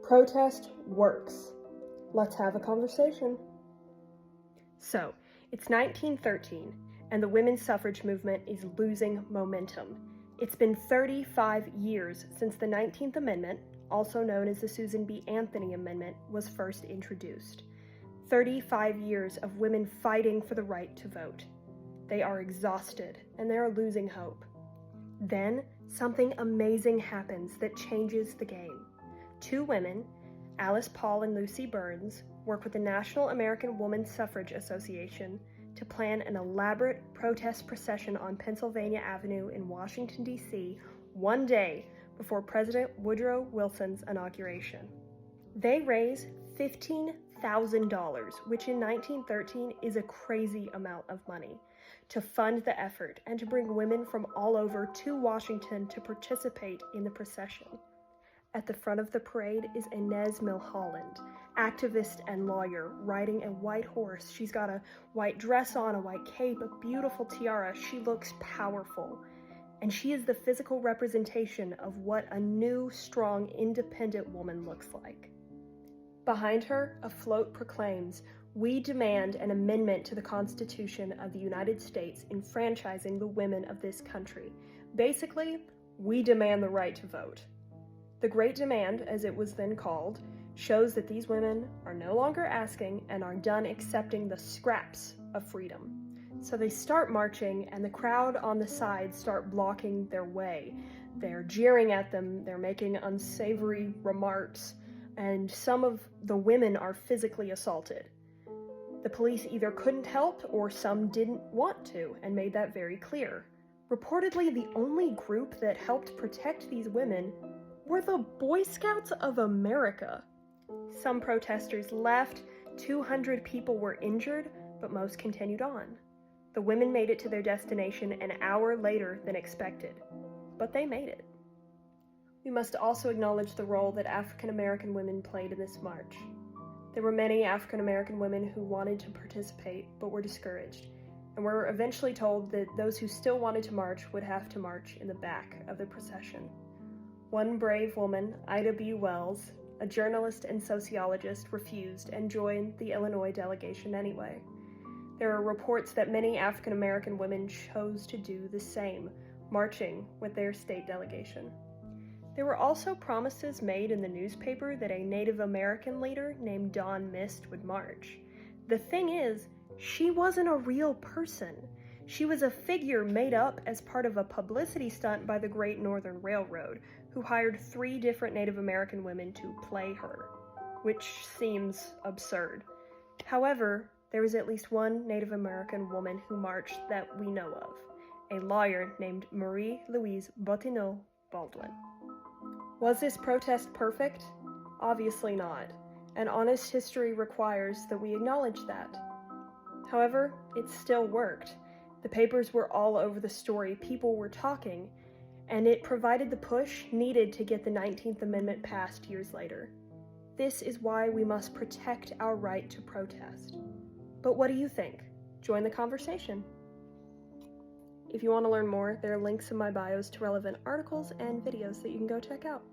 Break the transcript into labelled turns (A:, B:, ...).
A: Protest works. Let's have a conversation. So, it's 1913, and the women's suffrage movement is losing momentum. It's been 35 years since the 19th Amendment, also known as the Susan B. Anthony Amendment, was first introduced. 35 years of women fighting for the right to vote. They are exhausted, and they are losing hope. Then, something amazing happens that changes the game. Two women, Alice Paul and Lucy Burns, work with the National American Woman Suffrage Association to plan an elaborate protest procession on Pennsylvania Avenue in Washington, D.C., one day before President Woodrow Wilson's inauguration. They raise $15,000, which in 1913 is a crazy amount of money, to fund the effort and to bring women from all over to Washington to participate in the procession. At the front of the parade is Inez Milholland, activist and lawyer, riding a white horse. She's got a white dress on, a white cape, a beautiful tiara. She looks powerful. And she is the physical representation of what a new, strong, independent woman looks like. Behind her, a float proclaims, "We demand an amendment to the Constitution of the United States enfranchising the women of this country." Basically, we demand the right to vote. The Great Demand, as it was then called, shows that these women are no longer asking and are done accepting the scraps of freedom. So they start marching, and the crowd on the side start blocking their way. They're jeering at them, they're making unsavory remarks, and some of the women are physically assaulted. The police either couldn't help or some didn't want to, and made that very clear. Reportedly, the only group that helped protect these women were the Boy Scouts of America. Some protesters left, 200 people were injured, but most continued on. The women made it to their destination an hour later than expected, but they made it. We must also acknowledge the role that African American women played in this march. There were many African American women who wanted to participate but were discouraged, and were eventually told that those who still wanted to march would have to march in the back of the procession. One brave woman, Ida B. Wells, a journalist and sociologist, refused and joined the Illinois delegation anyway. There are reports that many African American women chose to do the same, marching with their state delegation. There were also promises made in the newspaper that a Native American leader named Dawn Mist would march. The thing is, she wasn't a real person. She was a figure made up as part of a publicity stunt by the Great Northern Railroad, who hired 3 different Native American women to play her, which seems absurd. However, there was at least one Native American woman who marched that we know of, a lawyer named Marie Louise Bottineau Baldwin. Was this protest perfect? Obviously not, and honest history requires that we acknowledge that. However, it still worked. The papers were all over the story, people were talking, and it provided the push needed to get the 19th Amendment passed years later. This is why we must protect our right to protest. But what do you think? Join the conversation. If you want to learn more, there are links in my bios to relevant articles and videos that you can go check out.